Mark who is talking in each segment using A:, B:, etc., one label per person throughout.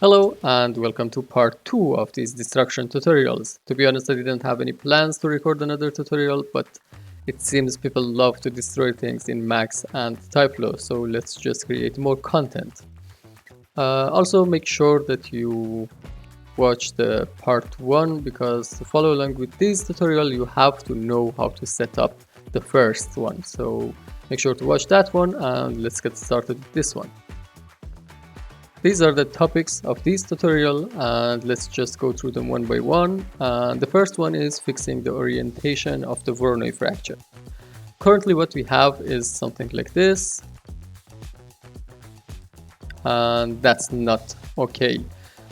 A: Hello and welcome to part 2 of these destruction tutorials. To be honest, I didn't have any plans to record another tutorial, but it seems people love to destroy things in Max and Typelo, so let's just create more content. Also make sure that you watch the part 1 because to follow along with this tutorial you have to know how to set up the first one. So make sure to watch that one and let's get started with this one. These are the topics of this tutorial and let's just go through them one by one. The first one is fixing the orientation of the Voronoi fracture. Currently what we have is something like this, and that's not okay.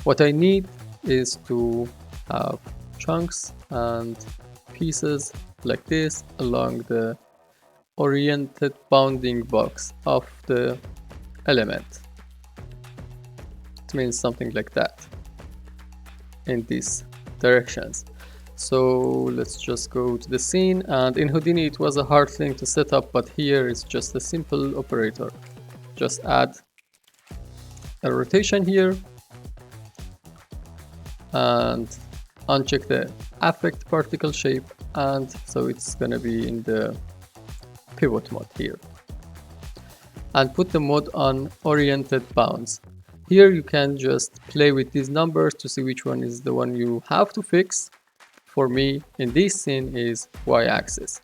A: What I need is to have chunks and pieces like this along the oriented bounding box of the element. It means something like that in these directions. So let's just go to the scene, and in Houdini it was a hard thing to set up, but here it's just a simple operator. Just add a rotation here and uncheck the affect particle shape, and so it's gonna be in the pivot mode here, and put the mode on oriented bounds. Here you can just play with these numbers to see which one is the one you have to fix. For me in this scene is y-axis.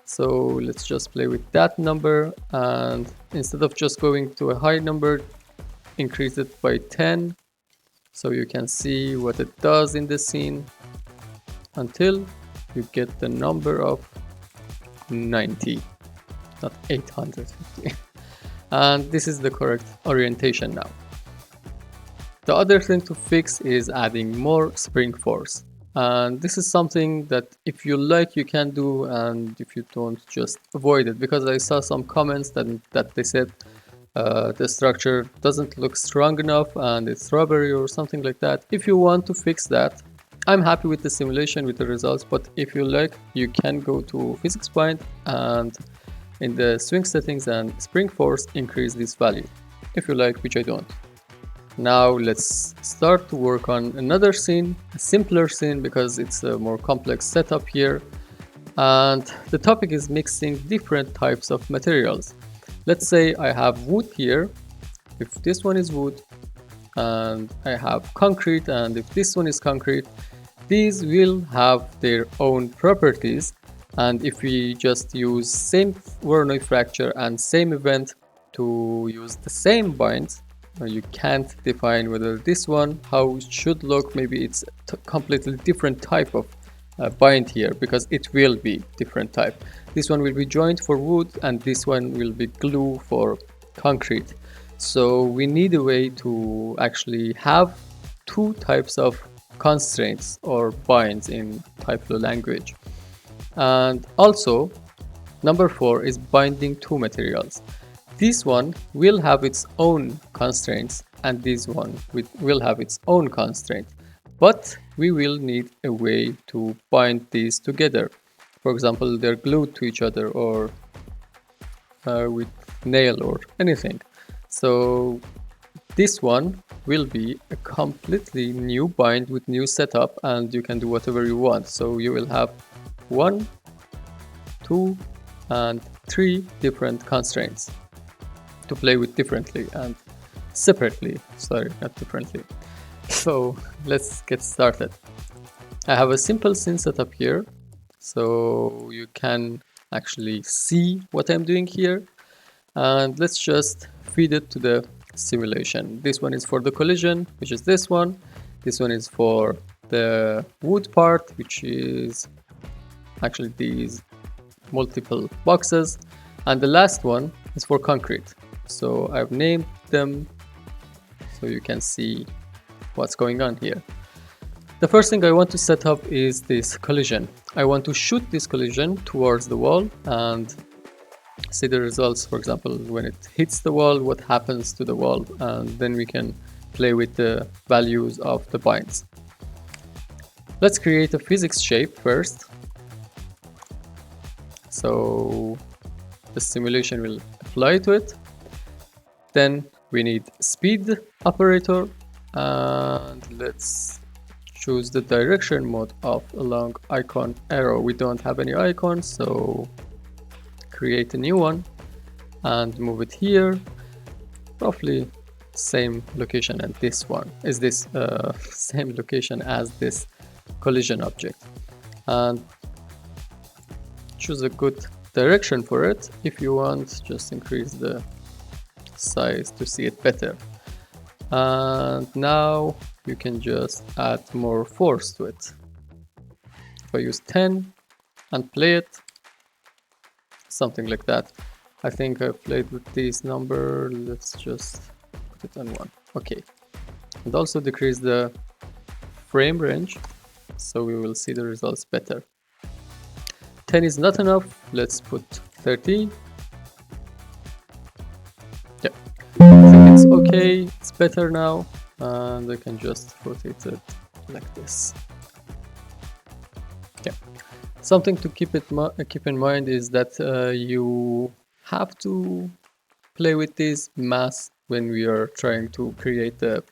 A: So let's just play with that number, and instead of just going to a high number, increase it by 10 so you can see what it does in the scene until you get the number of 90, not 850. And this is the correct orientation now. The other thing to fix is adding more spring force. And this is something that if you like you can do, and if you don't, just avoid it, because I saw some comments that they said the structure doesn't look strong enough and it's rubbery or something like that. If you want to fix that, I'm happy with the simulation, with the results, but if you like you can go to physics point and in the swing settings and spring force increase this value if you like, which I don't. Now let's start to work on another scene, a simpler scene, because it's a more complex setup here. And the topic is mixing different types of materials. Let's say I have wood here. If this one is wood, and I have concrete, and if this one is concrete, these will have their own properties. And if we just use same Voronoi fracture and same event to use the same binds, you can't define whether this one, how it should look. Maybe it's a completely different type of bind here, because it will be different type. This one will be joint for wood and this one will be glue for concrete. So we need a way to actually have two types of constraints or binds in Typelo language. And also number 4 is binding two materials. This one will have its own constraints and this one will have its own constraint, but we will need a way to bind these together. For example, they're glued to each other, or with nail or anything. So this one will be a completely new bind with new setup, and you can do whatever you want. So you will have 1, 2 and 3 different constraints to play with differently and separately. Sorry, not differently. So let's get started. I have a simple scene setup here, so you can actually see what I'm doing here. And let's just feed it to the simulation. This one is for the collision, which is this one. This one is for the wood part, which is actually these multiple boxes. And the last one is for concrete. So I've named them so you can see what's going on here. The first thing I want to set up is this collision. I want to shoot this collision towards the wall and see the results. For example, when it hits the wall, what happens to the wall, and then we can play with the values of the binds. Let's create a physics shape first. So the simulation will apply to it. Then we need speed operator and let's choose the direction mode of along icon arrow. We don't have any icon, so create a new one and move it here, roughly same location, and this one is this same location as this collision object, and choose a good direction for it. If you want, just increase the size to see it better. And now you can just add more force to it. If I use 10 and play it, something like that. I think I played with this number. Let's just put it on 1. Okay. And also decrease the frame range so we will see the results better. 10 is not enough. Let's put 30. Yeah, I think it's okay. It's better now, and I can just rotate it like this. Yeah. Something to keep in mind is that you have to play with these mass when we are trying to create the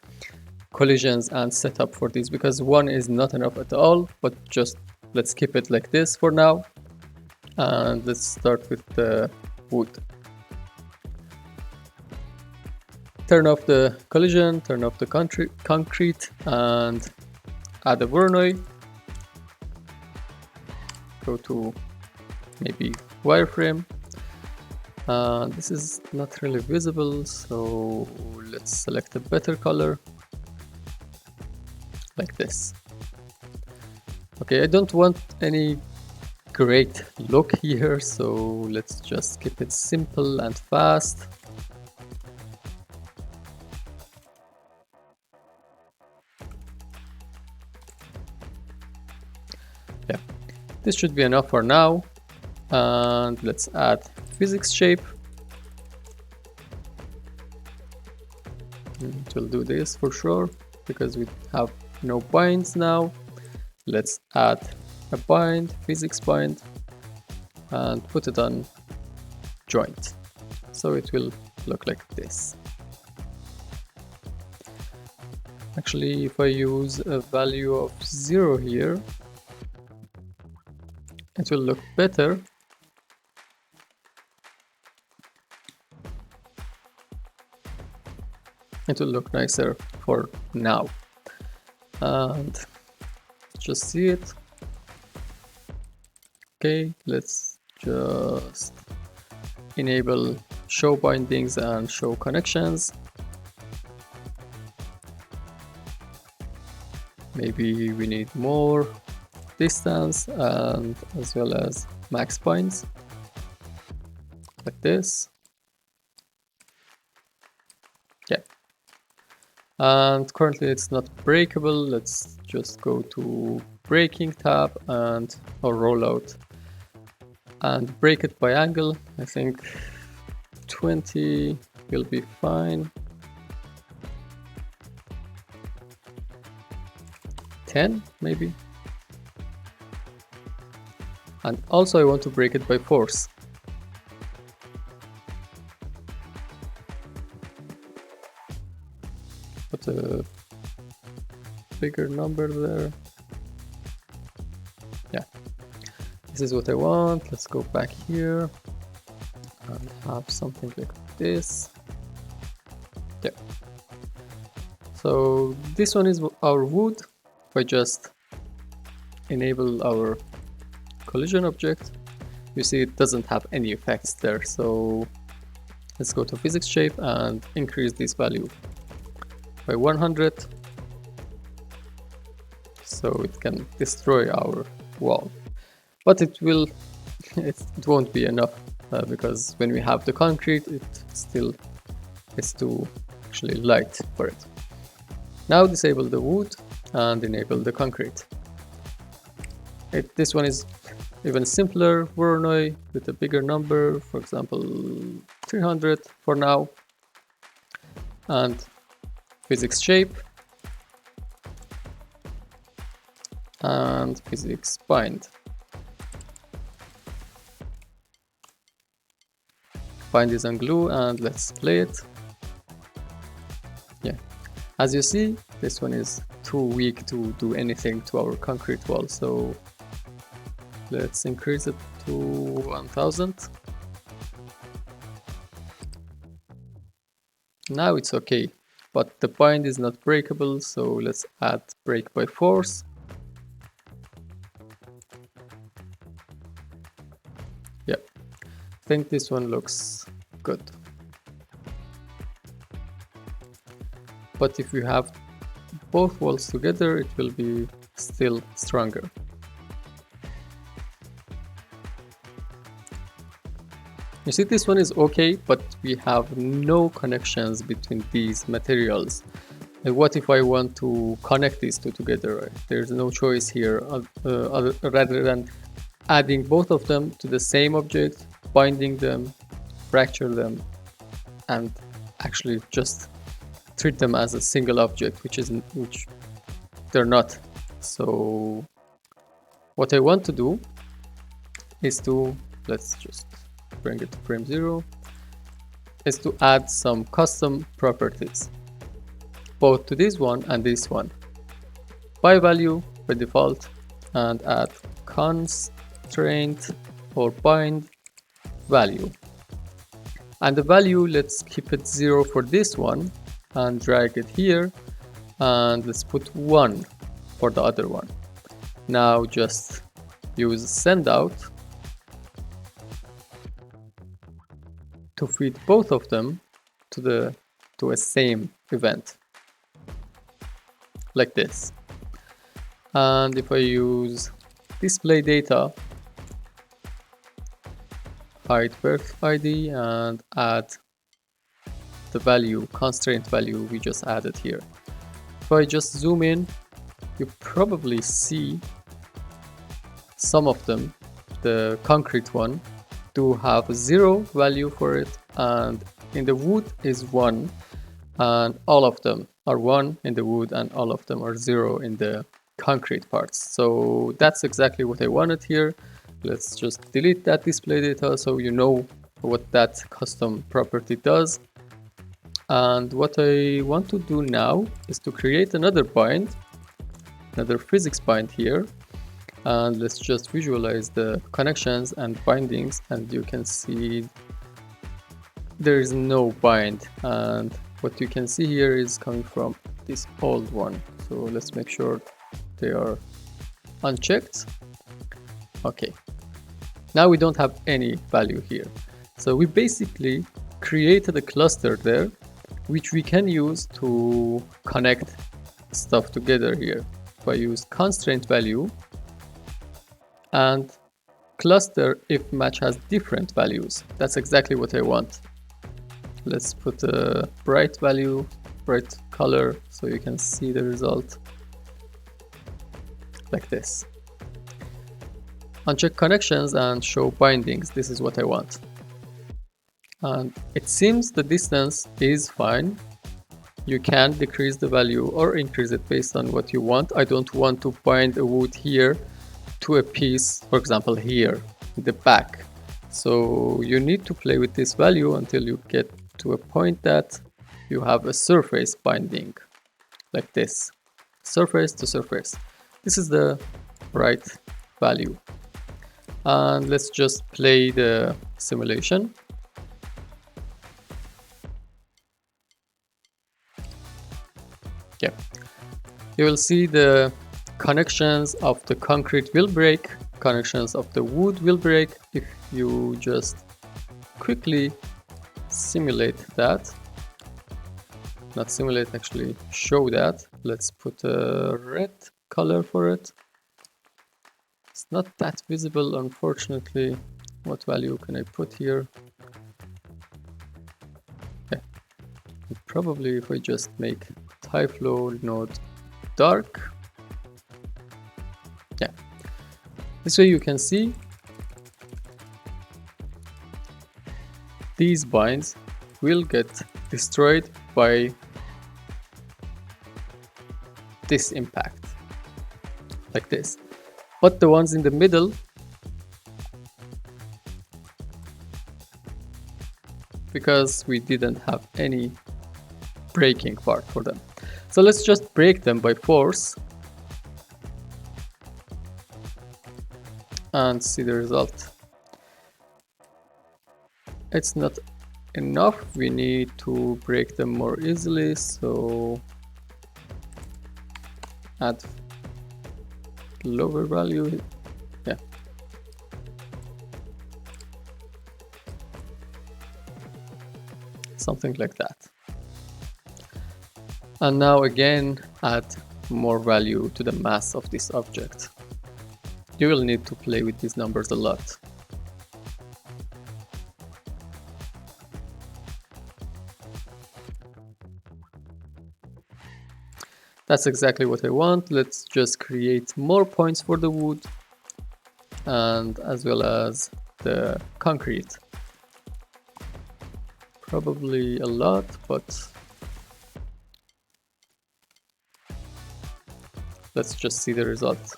A: collisions and setup for these, because 1 is not enough at all. But just let's keep it like this for now, and let's start with the wood. Turn off the collision, turn off the concrete, and add a Voronoi. Go to maybe wireframe. This is not really visible, so let's select a better color, like this. Okay, I don't want any great look here, so let's just keep it simple and fast. Yeah, this should be enough for now. And let's add physics shape. It will do this for sure because we have no binds now. Let's add a bind, physics bind, and put it on joint, so it will look like this. Actually, if I use a value of 0 here, it will look better. It will look nicer for now. And just see it. Okay, let's just enable show bindings and show connections. Maybe we need more distance and as well as max binds, like this. Yeah. And currently it's not breakable. Let's just go to breaking tab and or rollout and break it by angle. I think 20 will be fine. 10 maybe. And also I want to break it by force. Put a bigger number there. Yeah, this is what I want. Let's go back here and have something like this. Yeah. So this one is our wood. If I just enable our collision object, you see it doesn't have any effects there. So let's go to physics shape and increase this value by 100, so it can destroy our wall. But it will, it won't be enough because when we have the concrete, it still is too actually light for it. Now disable the wood and enable the concrete. This one is even simpler, Voronoi with a bigger number, for example 300 for now, and physics shape and physics bind. Bind is on glue and let's play it. Yeah, as you see, this one is too weak to do anything to our concrete wall, so let's increase it to 1000. Now it's okay, but the bind is not breakable, so let's add break by force. Yeah, I think this one looks good. But if you have both walls together, it will be still stronger. You see, this one is okay, but we have no connections between these materials. And what if I want to connect these two together? There's no choice here rather than adding both of them to the same object, binding them, fracture them, and actually just treat them as a single object, which they're not. So what I want to do is to, let's just bring it to frame 0, is to add some custom properties, both to this one and this one. By value by default, and add constraint or bind value. And the value, let's keep it 0 for this one and drag it here, and let's put 1 for the other one. Now just use send out to feed both of them to a same event, like this. And if I use display data, hide birth ID, and add the value, constraint value we just added here. If I just zoom in, you probably see some of them. The concrete one do have 0 value for it, and in the wood is 1, and all of them are 1 in the wood and all of them are 0 in the concrete parts. So that's exactly what I wanted here. Let's just delete that display data so you know what that custom property does. And what I want to do now is to create another bind, another physics bind here. And let's just visualize the connections and bindings, and you can see there is no bind, and what you can see here is coming from this old one. So let's make sure they are unchecked. Okay, now we don't have any value here. So we basically created a cluster there which we can use to connect stuff together here. If I use constraint value and cluster if match has different values, that's exactly what I want. Let's put a bright value, bright color, so you can see the result like this. Uncheck connections and show bindings. This is what I want. And it seems the distance is fine. You can decrease the value or increase it based on what you want. I don't want to bind a wood here to a piece, for example here in the back. So you need to play with this value until you get to a point that you have a surface binding like this, surface to surface. This is the right value. And let's just play the simulation. Yeah, you will see the connections of the concrete will break, connections of the wood will break if you just quickly simulate that. Not simulate, actually show that. Let's put a red color for it. It's not that visible, unfortunately. What value can I put here? Yeah. Probably if I just make TypeFlow node dark. Yeah. This way you can see these binds will get destroyed by this impact, like this. But the ones in the middle, because we didn't have any breaking part for them. So let's just break them by force and see the result. It's not enough, we need to break them more easily, so add lower value. Yeah, something like that. And now again add more value to the mass of this object. You will need to play with these numbers a lot. That's exactly what I want. Let's just create more points for the wood and as well as the concrete. Probably a lot, but let's just see the result.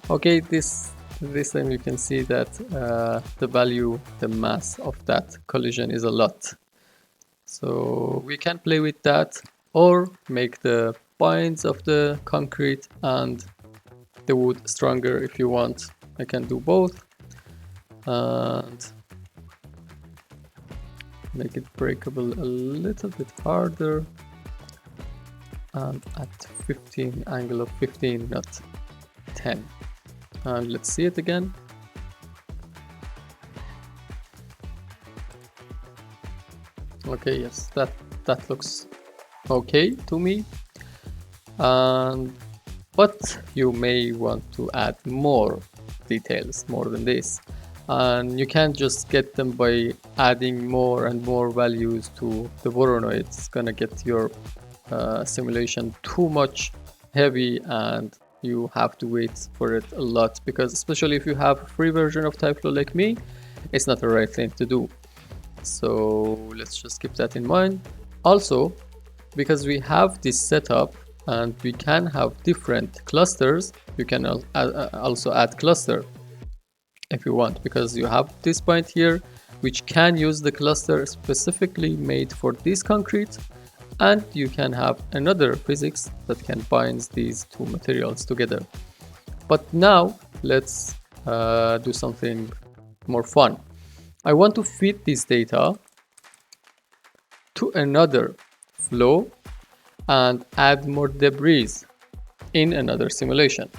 A: Okay, this time you can see that the value, the mass of that collision is a lot. So we can play with that or make the points of the concrete and the wood stronger if you want. I can do both and make it breakable a little bit harder and at 15, angle of 15, not 10. And let's see it again. Okay, yes, that looks okay to me. But you may want to add more details, more than this. And you can't just get them by adding more and more values to the Voronoi. It's gonna get your simulation too much heavy and you have to wait for it a lot, because especially if you have a free version of Typeflow like me, it's not the right thing to do. So let's just keep that in mind. Also, because we have this setup and we can have different clusters, you can also add cluster if you want, because you have this point here which can use the cluster specifically made for this concrete, and you can have another physics that can bind these two materials together. But now let's do something more fun. I want to feed this data to another flow and add more debris in another simulation.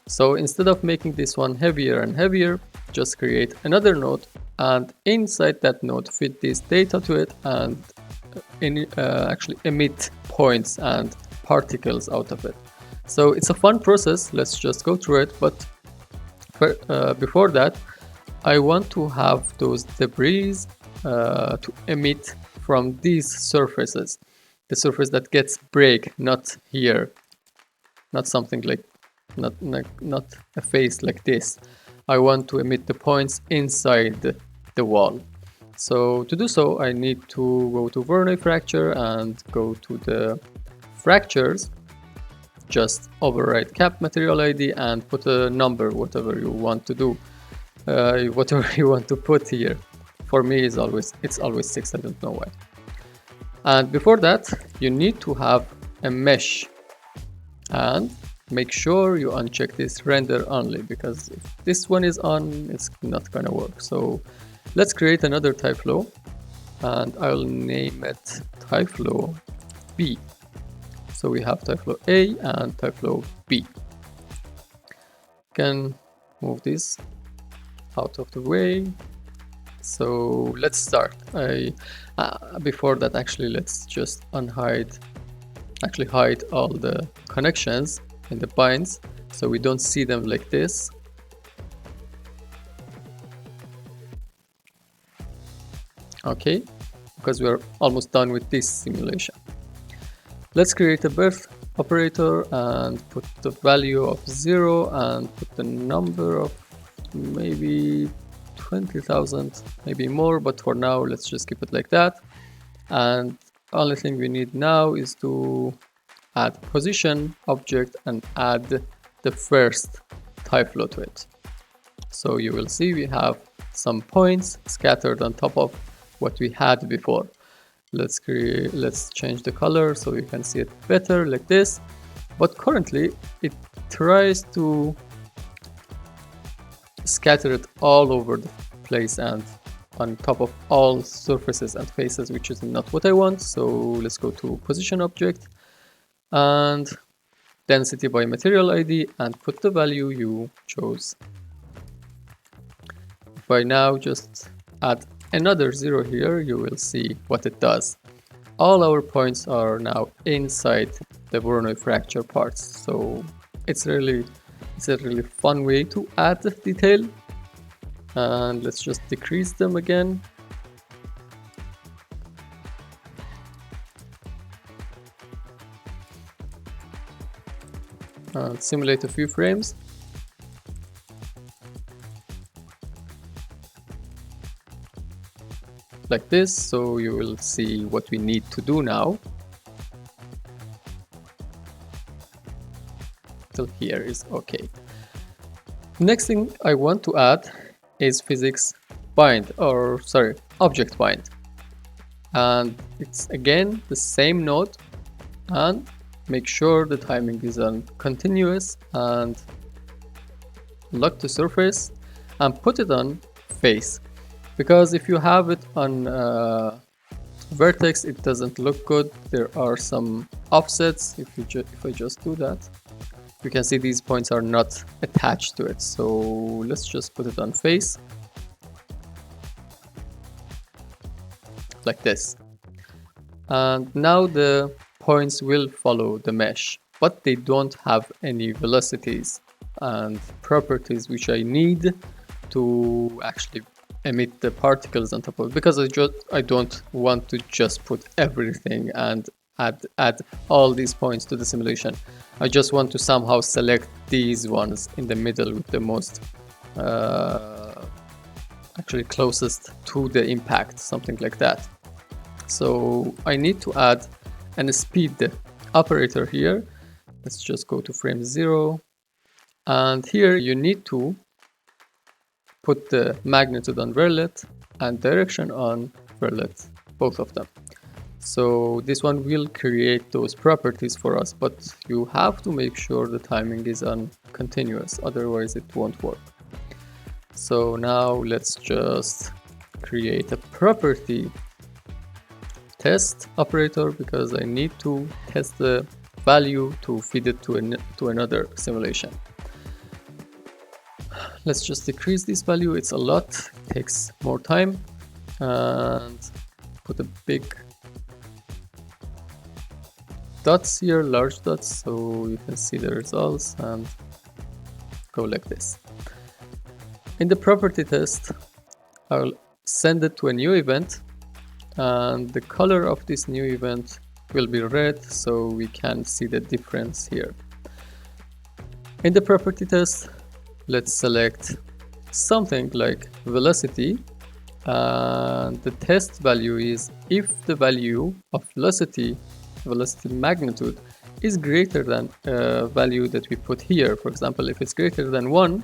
A: So instead of making this one heavier and heavier, just create another node and inside that node feed this data to it and actually emit points and particles out of it. So it's a fun process. Let's just go through it. But before that, I want to have those debris to emit from these surfaces. The surface that gets break, not here, not something like, not a face like this. I want to emit the points inside the wall. So to do so, I need to go to Voronoi fracture and go to the fractures, just override cap material ID and put a number, whatever you want to do, whatever you want to put here. For me, it's always 6, I don't know why. And before that, you need to have a mesh and make sure you uncheck this render only, because if this one is on, it's not gonna work. So let's create another Typeflow and I'll name it Typeflow B. So we have Typeflow A and Typeflow B. Can move this out of the way. So let's start. Before that, actually, let's just hide all the connections in the binds so we don't see them like this. Okay, because we're almost done with this simulation. Let's create a birth operator and put the value of 0 and put the number of maybe 20,000, maybe more, but for now let's just keep it like that. And only thing we need now is to add position object and add the first Typeflow to it. So you will see we have some points scattered on top of what we had before. Let's change the color so you can see it better like this. But currently it tries to scatter it all over the place and on top of all surfaces and faces, which is not what I want. So let's go to position object and density by material ID and put the value you chose. If I now just add another 0 here, you will see what it does. All our points are now inside the Voronoi fracture parts. So it's a really fun way to add detail. And let's just decrease them again. And simulate a few frames. Like this, so you will see what we need to do now. Till here is okay. Next thing I want to add is physics bind, or sorry, object bind. And it's again the same node, and make sure the timing is on continuous and lock the surface and put it on face. Because if you have it on vertex, it doesn't look good. There are some offsets. If I just do that, you can see these points are not attached to it. So let's just put it on face like this. And now the points will follow the mesh, but they don't have any velocities and properties which I need to actually emit the particles on top of it, because I don't want to just put everything and add all these points to the simulation. I just want to somehow select these ones in the middle with the most actually closest to the impact, something like that. So I need to add a speed operator here. Let's just go to frame 0, and here you need to put the magnitude on varlet and direction on varlet, both of them. So this one will create those properties for us, but you have to make sure the timing is on continuous, otherwise it won't work. So now let's just create a property test operator, because I need to test the value to feed it to another simulation. Let's just decrease this value. It's a lot, it takes more time, and put a big dots here, large dots, so you can see the results, and go like this. In the property test, I'll send it to a new event, and the color of this new event will be red, so we can see the difference here. In the property test, let's select something like velocity, and the test value is if the value of velocity magnitude is greater than a value that we put here. For example, if it's greater than 1,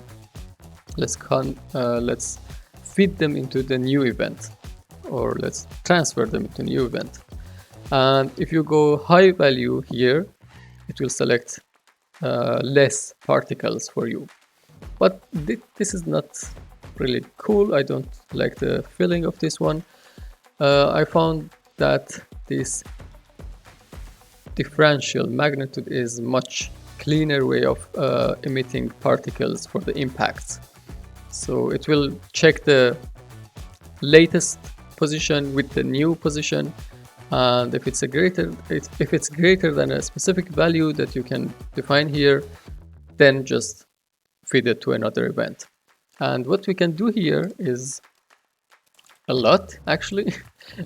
A: let's feed them into the new event, or let's transfer them into new event. And if you go high value here, it will select less particles for you. But this is not really cool. I don't like the feeling of this one. I found that this differential magnitude is much cleaner way of emitting particles for the impacts. So it will check the latest position with the new position, and if it's greater than a specific value that you can define here, then just feed it to another event. And what we can do here is a lot, actually.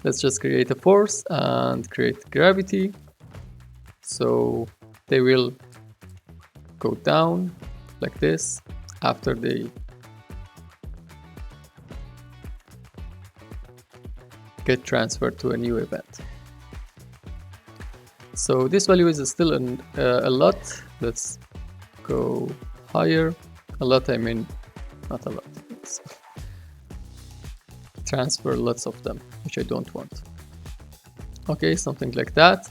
A: Let's just create a force and create gravity, so they will go down like this after they get transferred to a new event. So this value is still a lot. Let's go higher. A lot, I mean not a lot. transfer lots of them, which I don't want. Okay, something like that.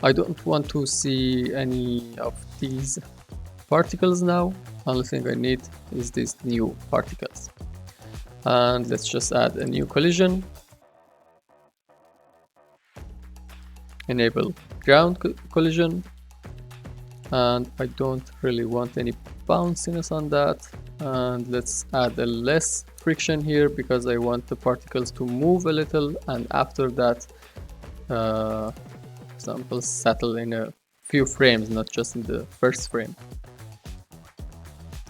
A: I don't want to see any of these particles now. Only thing I need is these new particles. And let's just add a new collision. Enable ground collision. And I don't really want any bounciness on that. And let's add a less friction here because I want the particles to move a little, and after that example settle in a few frames, not just in the first frame.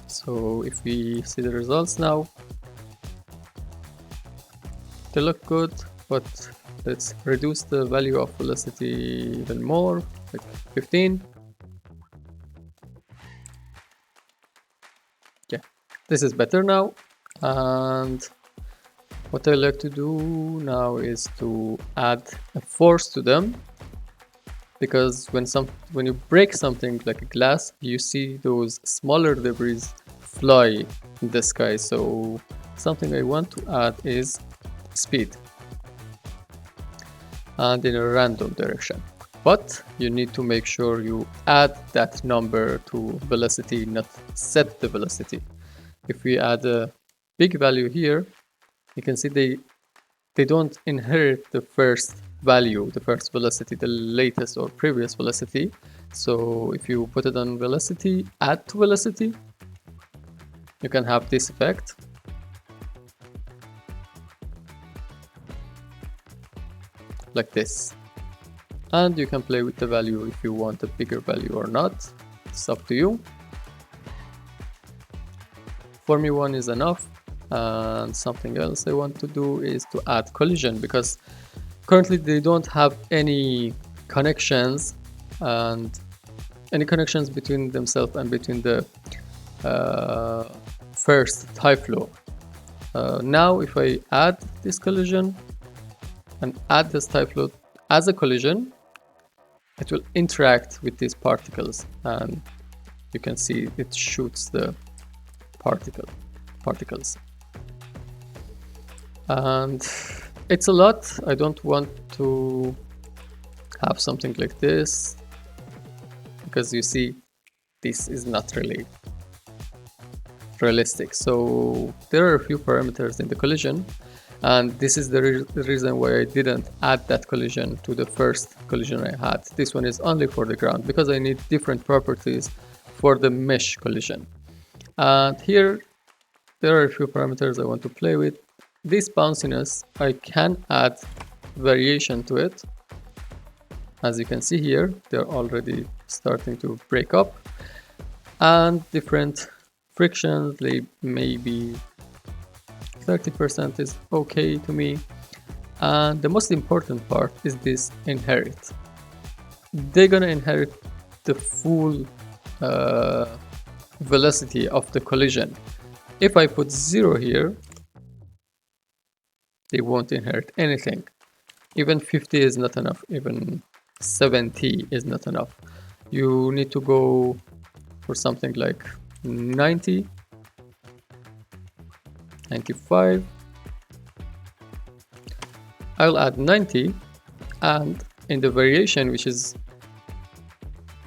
A: So if we see the results now, they look good, but let's reduce the value of velocity even more, like 15. Yeah, this is better now. And what I like to do now is to add a force to them, because when you break something like a glass, you see those smaller debris fly in the sky. So something I want to add is speed, and in a random direction. But you need to make sure you add that number to velocity, not set the velocity. If we add a big value here, you can see they don't inherit the first value, the first velocity, the latest or previous velocity. So if you put it on velocity, add to velocity, you can have this effect. Like this. And you can play with the value if you want a bigger value or not. It's up to you. For me, 1 is enough. And something else I want to do is to add collision, because currently they don't have any connections, and any connections between themselves and between the first type flow. Now if I add this collision and add this type flow as a collision, it will interact with these particles, and you can see it shoots the particles. And it's a lot. I don't want to have something like this, because you see this is not really realistic. So there are a few parameters in the collision, and this is the reason why I didn't add that collision to the first collision I had. This one is only for the ground, because I need different properties for the mesh collision. And here there are a few parameters I want to play with. This bounciness, I can add variation to it. As you can see here, they're already starting to break up, and different frictions, they maybe 30% is okay to me. And the most important part is this inherit. They're gonna inherit the full velocity of the collision. If I put 0 here, they won't inherit anything. Even 50 is not enough, even 70 is not enough. You need to go for something like 90, 95. I'll add 90, and in the variation, which is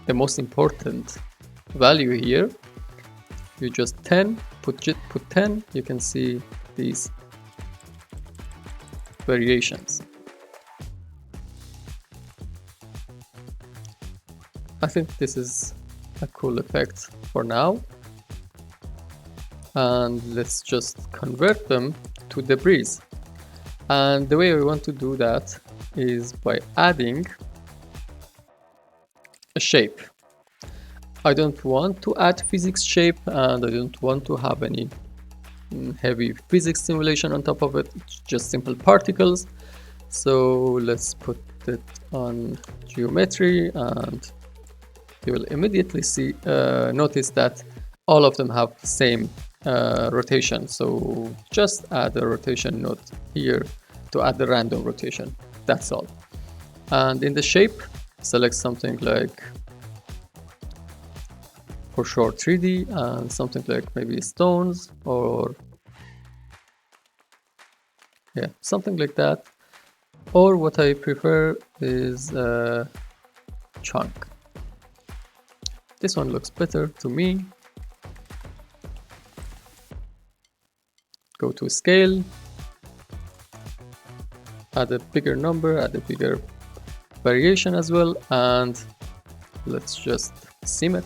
A: the most important value here, you just 10, put 10, you can see these variations. I think this is a cool effect for now. And let's just convert them to debris. And the way I want to do that is by adding a shape. I don't want to add physics shape, and I don't want to have any heavy physics simulation on top of it. It's just simple particles. So let's put it on geometry, and you will immediately see notice that all of them have the same rotation. So just add a rotation node here to add the random rotation. That's all. And in the shape, select something like, for sure, 3D, and something like maybe stones or Yeah, something like that. Or what I prefer is a chunk. This one looks better to me. Go to scale, add a bigger number, add a bigger variation as well, and let's just sim it.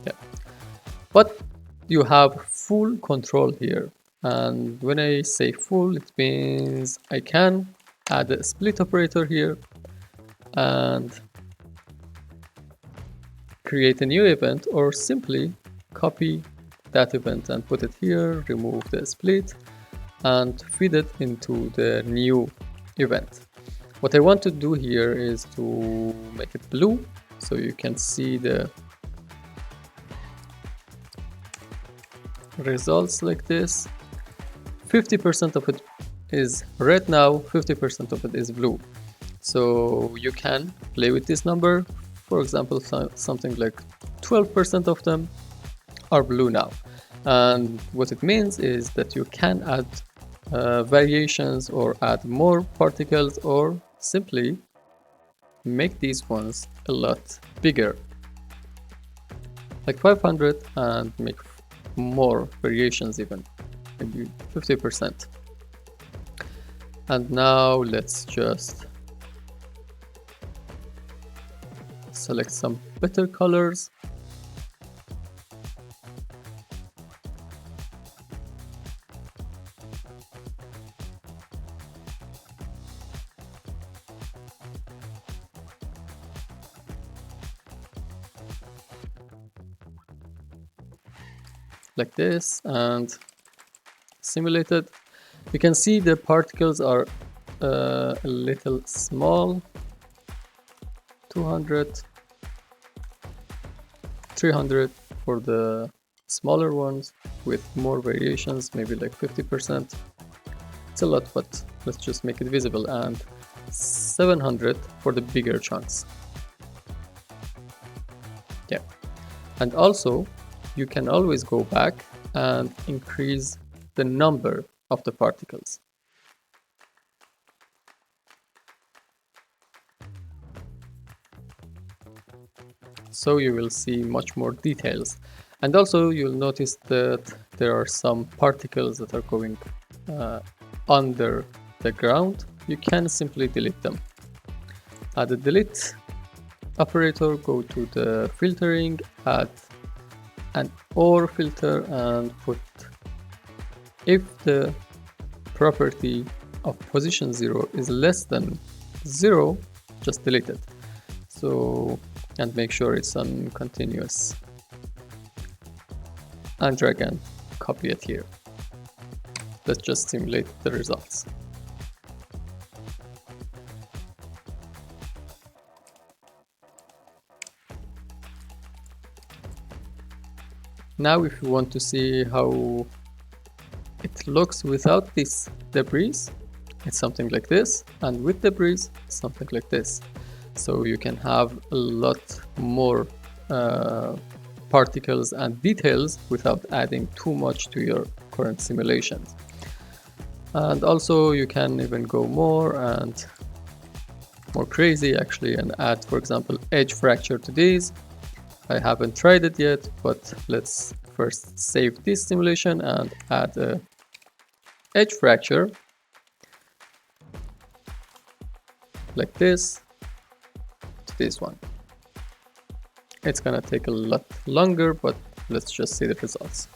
A: Yeah, but you have full control here, and when I say full, it means I can add a split operator here and create a new event, or simply copy that event and put it here, remove the split, and feed it into the new event. What I want to do here is to make it blue, so you can see the results like this. 50% of it is red now, 50% of it is blue. So you can play with this number. For example, something like 12% of them are blue now. And what it means is that you can add variations or add more particles, or simply make these ones a lot bigger, like 500, and make more variations, even maybe 50%. And now let's just select some better colors. Like this, and simulate it. You can see the particles are a little small. 200, 300 for the smaller ones, with more variations, maybe like 50%. It's a lot, but let's just make it visible. And 700 for the bigger chunks. Yeah, and also you can always go back and increase the number of the particles. So you will see much more details. And also you'll notice that there are some particles that are going under the ground. You can simply delete them. Add a delete operator, go to the filtering, add an OR filter, and put, if the property of position 0 is less than 0, just delete it. So, and make sure it's on continuous, and drag and copy it here. Let's just simulate the results. Now if you want to see how it looks without this debris, it's something like this, and with debris, something like this. So you can have a lot more particles and details without adding too much to your current simulations. And also you can even go more and more crazy actually, and add, for example, edge fracture to these. I haven't tried it yet, but let's first save this simulation and add a edge fracture like this to this one. It's gonna take a lot longer, but let's just see the results.